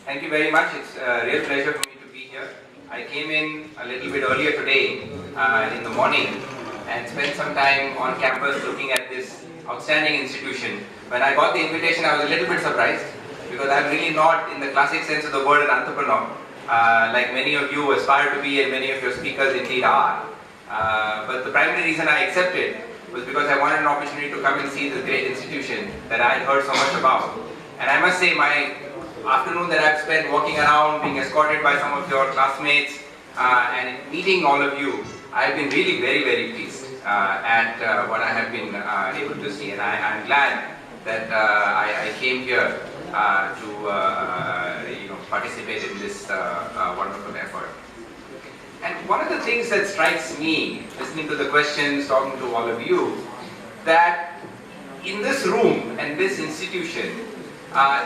Thank you very much. It's a real pleasure for me to be here. I came in a little bit earlier today in the morning and spent some time on campus looking at this outstanding institution. When I got the invitation, I was a little bit surprised because I'm really not, in the classic sense of the word, an entrepreneur, like many of you aspire to be and many of your speakers indeed are. But the primary reason I accepted was because I wanted an opportunity to come and see this great institution that I had heard so much about. And I must say, my afternoon that I've spent walking around, being escorted by some of your classmates and meeting all of you, I've been really very, very pleased at what I have been able to see. And I'm glad that I came here to participate in this wonderful effort. And one of the things that strikes me, listening to the questions, talking to all of you, that in this room and this institution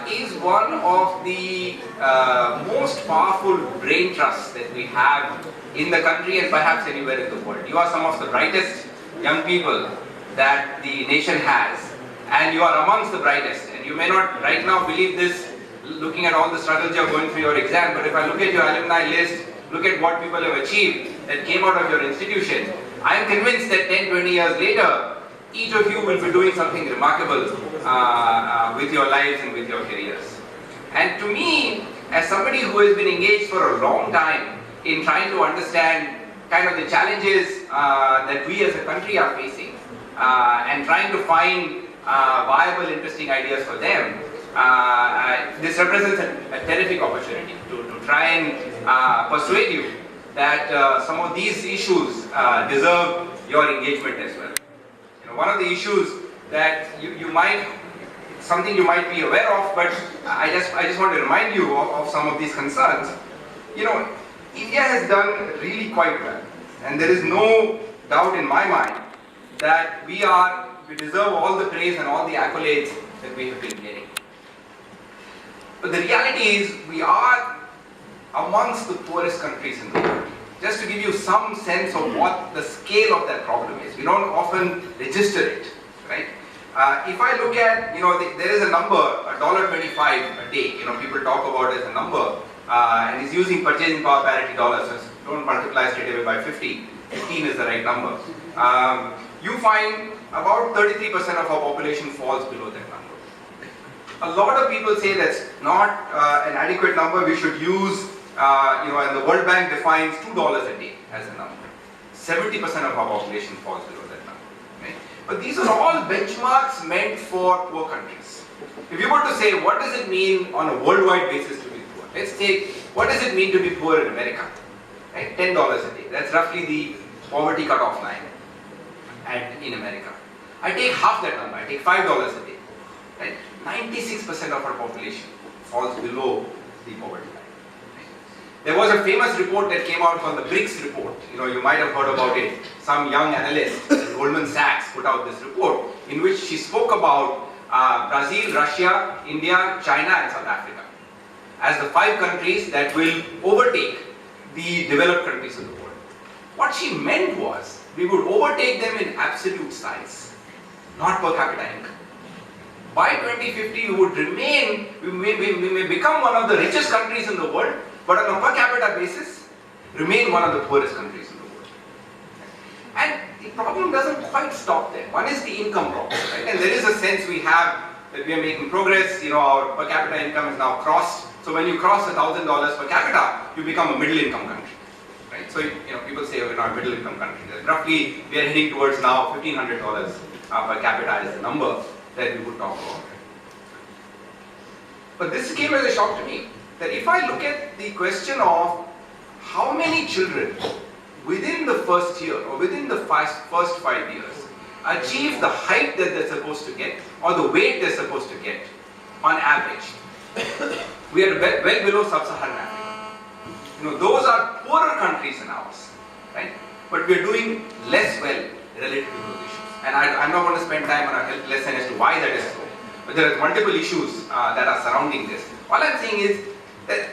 is one of the most powerful brain trusts that we have in the country and perhaps anywhere in the world. You are some of the brightest young people that the nation has, and you are amongst the brightest. And you may not right now believe this, looking at all the struggles you are going through your exam, but if I look at your alumni list, look at what people have achieved that came out of your institution, I am convinced that 10, 20 years later, each of you will be doing something remarkable with your lives and with your careers. And to me, as somebody who has been engaged for a long time in trying to understand kind of the challenges that we as a country are facing and trying to find viable, interesting ideas for them, this represents a terrific opportunity to try and persuade you that some of these issues deserve your engagement as well. One of the issues that something you might be aware of, but I just want to remind you of some of these concerns. India has done really quite well, and there is no doubt in my mind that we deserve all the praise and all the accolades that we have been getting. But the reality is, we are amongst the poorest countries in the world. Just to give you some sense of what the scale of that problem is. We don't often register it, right? If I look at, there is a number, $1.25 a day, people talk about it as a number, and is using purchasing power parity dollars, so don't multiply straight away by 50. 15 is the right number. You find about 33% of our population falls below that number. A lot of people say that's not an adequate number. We should use, and the World Bank defines $2 a day as a number. 70% of our population falls below that number. Right? But these are all benchmarks meant for poor countries. If you were to say, what does it mean on a worldwide basis to be poor? Let's take, what does it mean to be poor in America? Right? $10 a day. That's roughly the poverty cutoff line in America. I take half that number. I take $5 a day. Right? 96% of our population falls below the poverty line. There was a famous report that came out called the BRICS report. You might have heard about it. Some young analyst at Goldman Sachs put out this report in which she spoke about Brazil, Russia, India, China and South Africa as the 5 countries that will overtake the developed countries of the world. What she meant was we would overtake them in absolute size, not per capita income. By 2050, we may become one of the richest countries in the world, but on a per capita basis, remain one of the poorest countries in the world. And the problem doesn't quite stop there. One is the income problem, right? And there is a sense we have that we are making progress. Our per capita income is now crossed. So when you cross $1,000 per capita, you become a middle income country. Right? So people say we're not a middle income country. Roughly, we are heading towards now $1,500 per capita is the number that we would talk about. But this came as a shock to me, that if I look at the question of how many children within the first year or within the first 5 years achieve the height that they're supposed to get or the weight they're supposed to get on average, we are well below sub-Saharan Africa. Those are poorer countries than ours, right? But we are doing less well relative to those issues. And I'm not going to spend time on a health lesson as to why that is so. But there are multiple issues that are surrounding this. All I'm saying is that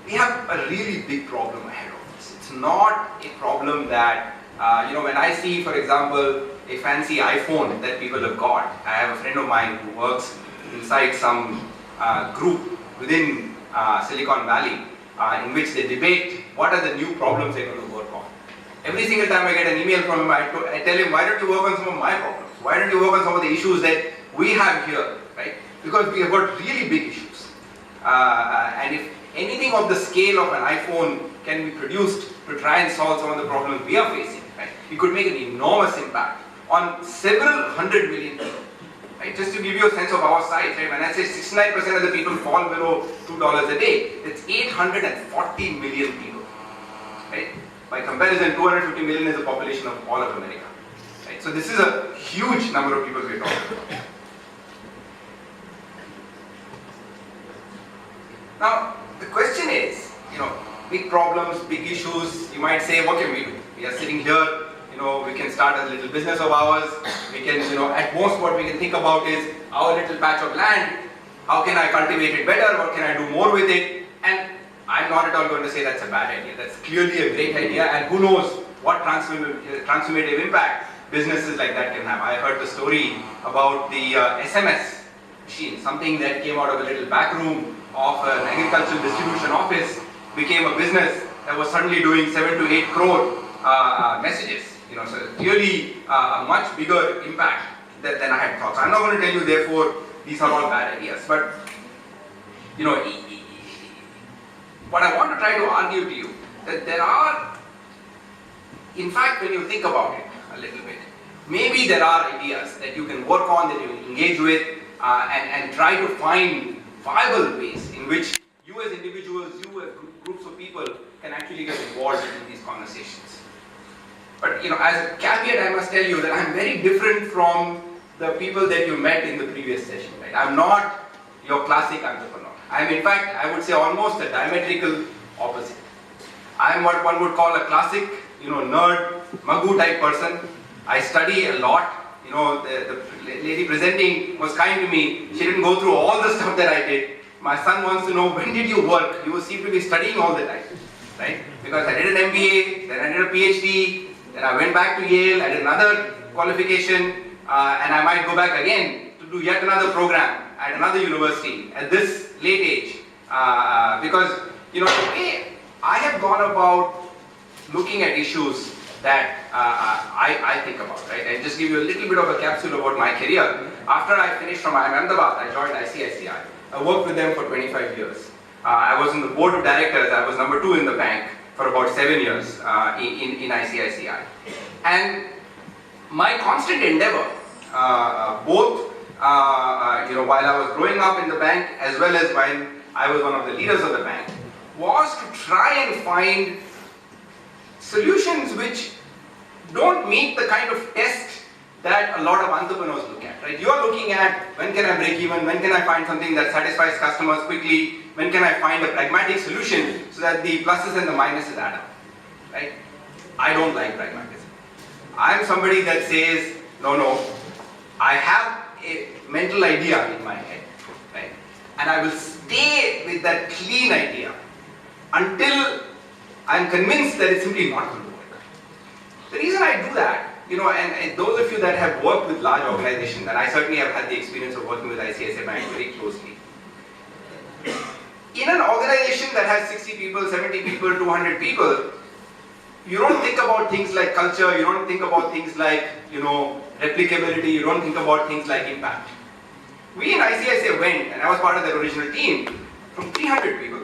we have a really big problem ahead of us. It's not a problem that, when I see, for example, a fancy iPhone that people have got. I have a friend of mine who works inside some group within Silicon Valley, in which they debate what are the new problems they're going to work on. Every single time I get an email from him, I tell him, why don't you work on some of my problems? Why don't you work on some of the issues that we have here, right? Because we have got really big issues. And if anything of the scale of an iPhone can be produced to try and solve some of the problems we are facing, right, it could make an enormous impact on several hundred million people. Right? Just to give you a sense of our size, right? When I say 69% of the people fall below $2 a day, it's 840 million people. Right? By comparison, 250 million is the population of all of America. Right? So this is a huge number of people we're talking about. Now, the question is, big problems, big issues, you might say, what can we do? We are sitting here, we can start a little business of ours. We can, at most what we can think about is our little patch of land. How can I cultivate it better? What can I do more with it? And I'm not at all going to say that's a bad idea. That's clearly a great idea, and who knows what transformative impact businesses like that can have. I heard the story about the SMS machine, something that came out of a little back room of an agricultural distribution office, became a business that was suddenly doing 7 to 8 crore messages. So clearly a much bigger impact than I had thought. So I'm not going to tell you, therefore, these are all bad ideas. But, what I want to try to argue to you, that there are, in fact, when you think about it a little bit, maybe there are ideas that you can work on, that you can engage with, and try to find viable ways in which you as individuals, you as groups of people can actually get involved in these conversations. But as a caveat, I must tell you that I'm very different from the people that you met in the previous session. Right? I'm not your classic entrepreneur. I'm, in fact, I would say almost a diametrical opposite. I'm what one would call a classic, nerd, magu type person. I study a lot. The lady presenting was kind to me. She didn't go through all the stuff that I did. My son wants to know, when did you work? You seem to be studying all the time, right? Because I did an MBA, then I did a PhD, then I went back to Yale, I did another qualification, and I might go back again to do yet another program at another university at this late age. Because, the way I have gone about looking at issues that I think about, right? I'll just give you a little bit of a capsule about my career. After I finished from Ahmedabad, I joined ICICI. I worked with them for 25 years. I was on the board of directors. I was number 2 in the bank for about 7 years in ICICI. And my constant endeavor, both while I was growing up in the bank as well as when I was one of the leaders of the bank, was to try and find solutions which don't meet the kind of test that a lot of entrepreneurs look at, right? You are looking at, when can I break even, when can I find something that satisfies customers quickly, when can I find a pragmatic solution so that the pluses and the minuses add up, right? I don't like pragmatism. I'm somebody that says, no, I have a mental idea in my head, right? And I will stay with that clean idea until I'm convinced that it's simply not going to work. The reason I do that, and those of you that have worked with large organizations, and I certainly have had the experience of working with ICICI Bank very closely. In an organization that has 60 people, 70 people, 200 people, you don't think about things like culture, you don't think about things like, replicability, you don't think about things like impact. We in ICICI went, and I was part of the original team, from 300 people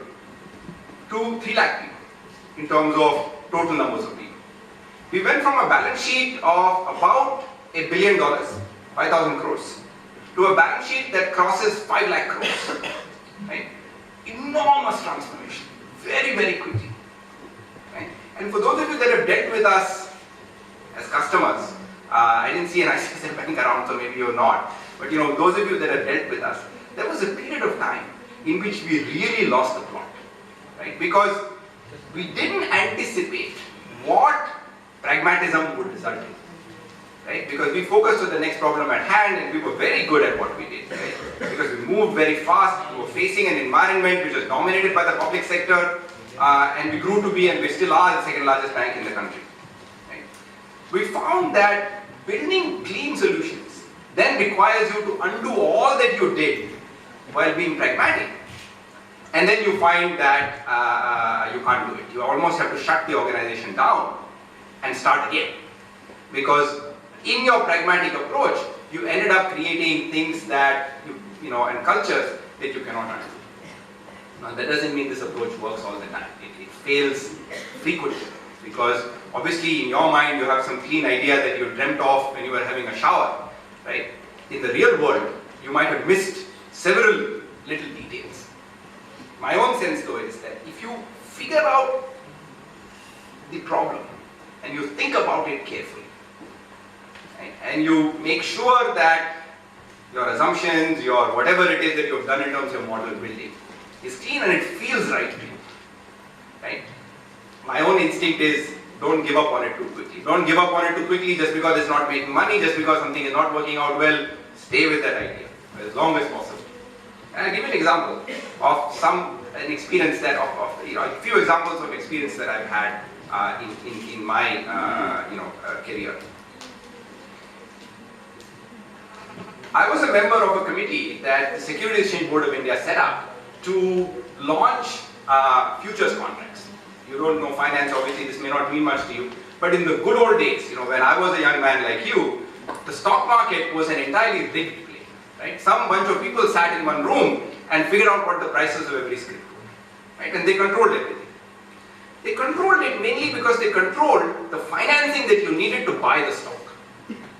to 3 lakh people in terms of total numbers of people. We went from a balance sheet of about $1 billion, 5,000 crores, to a balance sheet that crosses 5 lakh crores. Right? Enormous transformation, very, very quickly. Right? And for those of you that have dealt with us as customers, I didn't see an ICICI Bank around, so maybe you're not. But those of you that have dealt with us, there was a period of time in which we really lost the plot, right? Because we didn't anticipate what pragmatism would result in, right? Because we focused on the next problem at hand, and we were very good at what we did, right? Because we moved very fast, we were facing an environment which was dominated by the public sector, and we grew to be, and we still are, the second largest bank in the country. Right? We found that building clean solutions then requires you to undo all that you did while being pragmatic. and then you find that you can't do it. You almost have to shut the organization down and start again. Because in your pragmatic approach, you ended up creating things that, and cultures that you cannot undo. Now, that doesn't mean this approach works all the time. It fails frequently. Because obviously in your mind you have some clean idea that you dreamt of when you were having a shower, right? In the real world, you might have missed several little details. My own sense though is that if you figure out the problem and you think about it carefully, right, and you make sure that your assumptions, your whatever it is that you've done in terms of model building is clean and it feels right to you, right? My own instinct is don't give up on it too quickly. Don't give up on it too quickly just because it's not making money, just because something is not working out well. Stay with that idea as long as possible. And I'll give you an example of an experience that a few examples of experience that I've had in my career. I was a member of a committee that the Securities Exchange Board of India set up to launch futures contracts. You don't know finance, obviously this may not mean much to you, but in the good old days, when I was a young man like you, the stock market was an entirely rigged play, right? Some bunch of people sat in one room and figured out what the prices of every script were, right? And they controlled everything. They controlled it mainly because they controlled the financing that you needed to buy the stock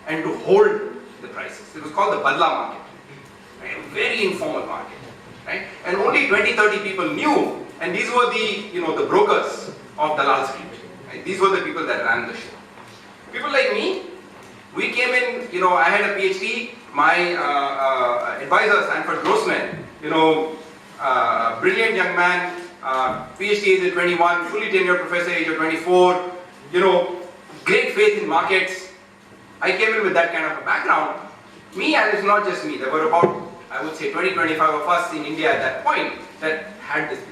and to hold the prices. It was called the Badla market, right? A very informal market, right? And only 20-30 people knew. And these were the brokers of Dalal Street. Right? These were the people that ran the show. People like me, we came in, I had a PhD, my advisor, Sanford Grossman, brilliant young man, PhD age at 21, fully tenured professor age of 24, great faith in markets. I came in with that kind of a background. Me, and it's not just me, there were about, I would say 20-25 of us in India at that point that had this belief.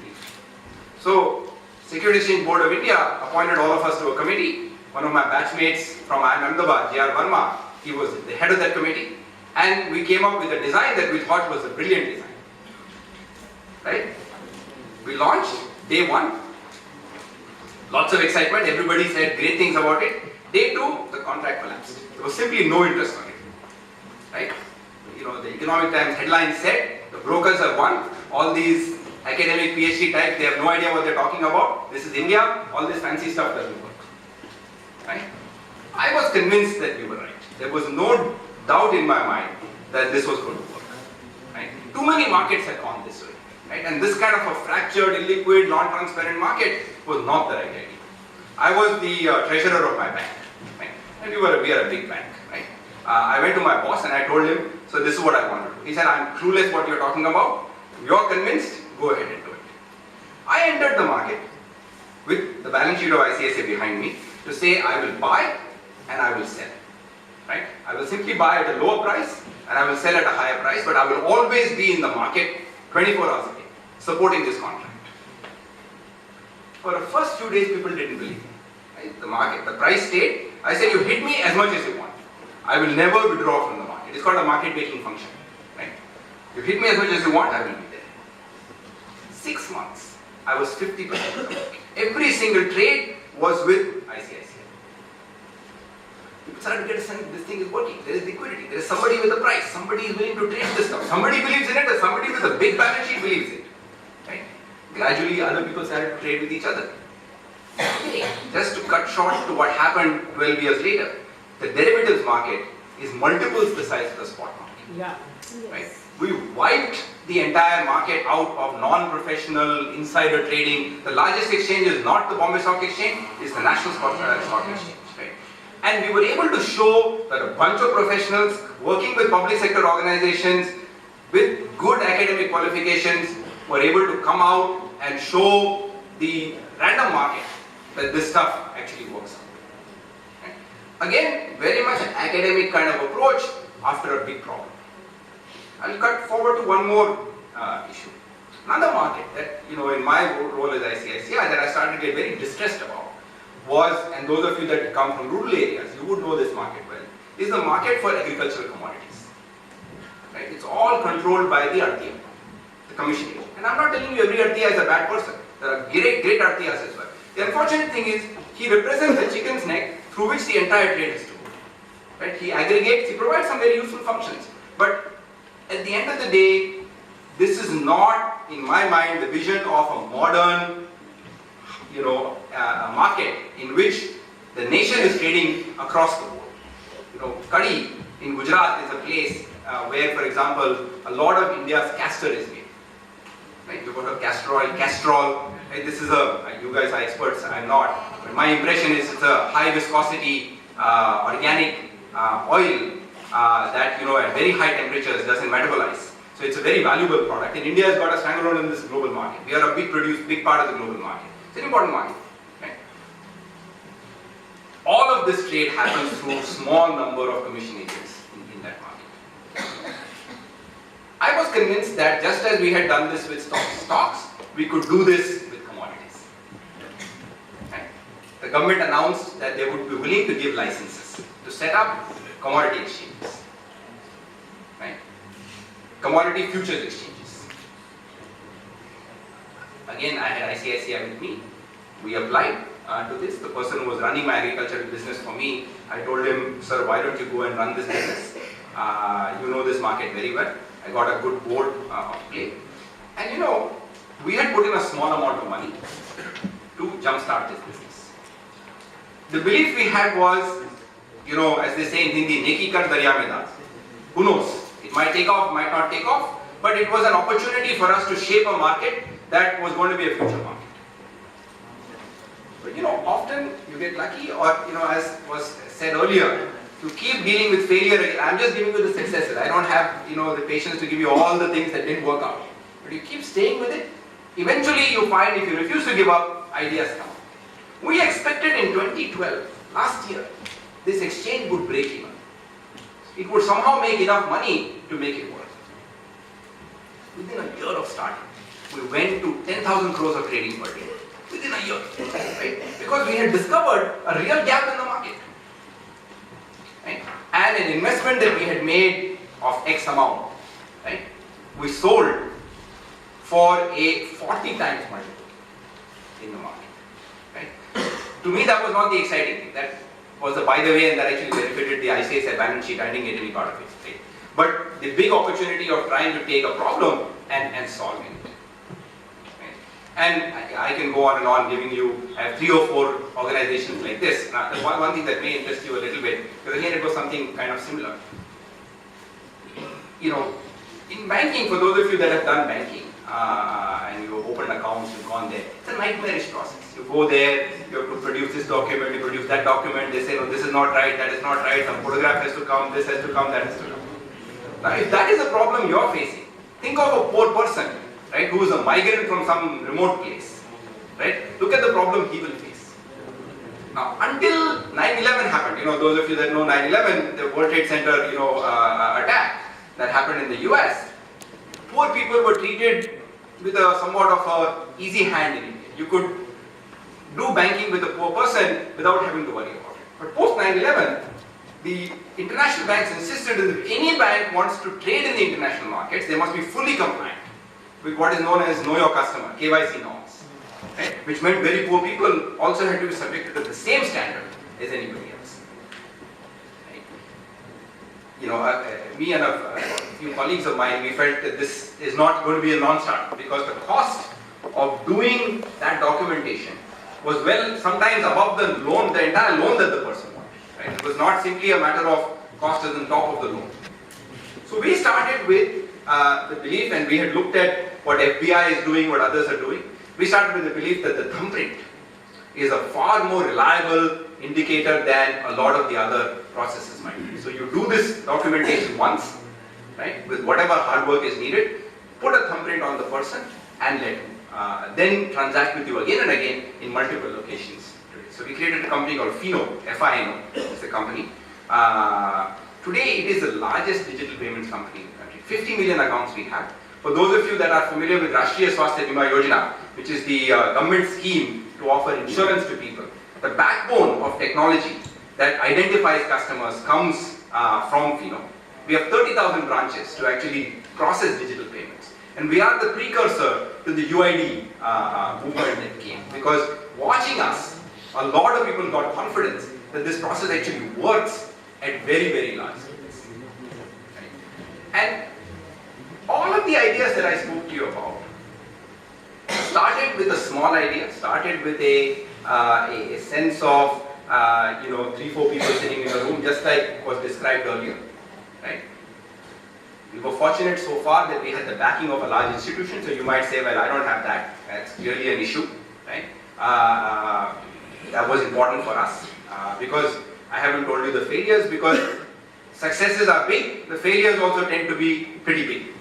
So, Securities Exchange Board of India appointed all of us to a committee. One of my batchmates from IIM Ahmedabad, J.R. Verma, he was the head of that committee. And we came up with a design that we thought was a brilliant design. Right? We launched day one. Lots of excitement, everybody said great things about it. Day two, the contract collapsed. There was simply no interest on it. Right? The Economic Times headline said, the brokers have won, all these academic PhD types, they have no idea what they're talking about. This is India, all this fancy stuff doesn't work. Right? I was convinced that we were right. There was no doubt in my mind that this was going to work. Right? Too many markets had gone this way. Right? And this kind of a fractured, illiquid, non-transparent market was not the right idea. I was the treasurer of my bank. Right? And we are a big bank. Right? I went to my boss and I told him, so this is what I want to do. He said, I'm clueless what you're talking about. You're convinced? Go ahead and do it. I entered the market with the balance sheet of ICICI behind me to say I will buy and I will sell. Right? I will simply buy at a lower price and I will sell at a higher price, but I will always be in the market 24 hours a day, supporting this contract. For the first few days, people didn't believe me. Right? The price stayed. I said, you hit me as much as you want. I will never withdraw from the market. It's called a market making function. Right? You hit me as much as you want, I will be there. 6 months, I was 50% of the market. Every single trade was with ICICI. People started to get a sense this thing is working. There is liquidity. There is somebody with a price. Somebody is willing to trade this stuff. Somebody believes in it, or somebody with a big balance sheet believes in it. Right? Gradually, other people started to trade with each other. Just to cut short to what happened 12 years later, the derivatives market is multiples the size of the spot market. Yeah. Right? We wiped the entire market out of non-professional insider trading. The largest exchange is not the Bombay Stock Exchange, it's the National Stock Exchange. Right? And we were able to show that a bunch of professionals working with public sector organizations with good academic qualifications were able to come out and show the random market that this stuff actually works out. Right? Again, very much an academic kind of approach after a big problem. I'll cut forward to one more issue. Another market that, in my role as ICICI, that I started to get very distressed about was, and those of you that come from rural areas, you would know this market well, is the market for agricultural commodities. Right? It's all controlled by the RTM, the commission agent. And I'm not telling you every RTI is a bad person. There are great RTIs as well. The unfortunate thing is, he represents the chicken's neck through which the entire trade has to go. Right? He aggregates, he provides some very useful functions. But at the end of the day, this is not, in my mind, the vision of a modern, market in which the nation is trading across the board. Kadhi in Gujarat is a place where, for example, a lot of India's castor is made. Right? You've got a castor oil, castrol. Right? This is you guys are experts, I'm not. But my impression is it's a high viscosity, organic oil that, at very high temperatures doesn't metabolize. So it's a very valuable product. And India has got a stranglehold in this global market. We are a big part of the global market. It's an important market. Right? All of this trade happens through a small number of commission agents in that market. I was convinced that just as we had done this with stocks, we could do this with commodities. Right? The government announced that they would be willing to give licenses to set up commodity exchanges. Right? Commodity futures exchanges. Again, I had ICICI with me. We applied to this. The person who was running my agricultural business for me, I told him, sir, why don't you go and run this business? You know this market very well. I got a good board of play. And we had put in a small amount of money to jumpstart this business. The belief we had was, as they say in Hindi, neki kar darya mein dal. Who knows? It might take off, might not take off, but it was an opportunity for us to shape a market that was going to be a future market. But often you get lucky, or as was said earlier, you keep dealing with failure. I'm just giving you the successes. I don't have the patience to give you all the things that didn't work out. But you keep staying with it. Eventually you find if you refuse to give up, ideas come. We expected in 2012, last year, this exchange would break even. It would somehow make enough money to make it work. Within a year of starting, we went to 10,000 crores of trading per day. Within a year, right? Because we had discovered a real gap in the market. Right? And an investment that we had made of X amount, right? We sold for a 40 times multiple in the market. Right? To me, that was not the exciting thing. That was a by the way, and that actually benefited the ICICI balance sheet. I didn't get any part of it. Right? But the big opportunity of trying to take a problem and solving it. Right? And I can go on and on giving you, I have 3 or 4 organizations like this. Now, the one thing that may interest you a little bit, because again it was something kind of similar. In banking, for those of you that have done banking, and you opened accounts, you've gone there, it's a nightmarish process. You go there, you have to produce this document, you produce that document, they say, no, this is not right, that is not right, some photograph has to come, this has to come, that has to come. Now, if that is a problem you're facing, think of a poor person, right, who is a migrant from some remote place, right? Look at the problem he will face. Now, until 9/11 happened, those of you that know 9/11, the World Trade Center, attack that happened in the US, poor people were treated with a somewhat of a easy hand in India. You could do banking with a poor person without having to worry about it. But post 9/11, the international banks insisted that if any bank wants to trade in the international markets, they must be fully compliant with what is known as Know Your Customer, KYC norms. Right? Which meant very poor people also had to be subjected to the same standard as anybody else. Right? Me and a few colleagues of mine, we felt that this is not going to be a non-starter because the cost of doing that documentation was sometimes above the loan, the entire loan that the person wanted. Right? It was not simply a matter of cost as on top of the loan. So we started with the belief, and we had looked at what FBI is doing, what others are doing. We started with the belief that the thumbprint is a far more reliable indicator than a lot of the other processes might be. So you do this documentation once, right, with whatever hard work is needed, put a thumbprint on the person and let him then transact with you again and again in multiple locations. So we created a company called FINO, F-I-N-O is the company. Today it is the largest digital payments company in the country. 50 million accounts we have. For those of you that are familiar with Rashtriya Swasthya Bima Yojana, which is the government scheme to offer insurance to people, the backbone of technology that identifies customers comes from FINO. We have 30,000 branches to actually process digital payments. And we are the precursor to the UID movement that came. Because watching us, a lot of people got confidence that this process actually works at very, very large scales. And all of the ideas that I spoke to you about started with a small idea, started with a sense of 3-4 people sitting in a room, just like was described earlier, right? We were fortunate so far that we had the backing of a large institution, so you might say, well, I don't have that. That's clearly an issue, right? That was important for us because I haven't told you the failures, because successes are big, the failures also tend to be pretty big.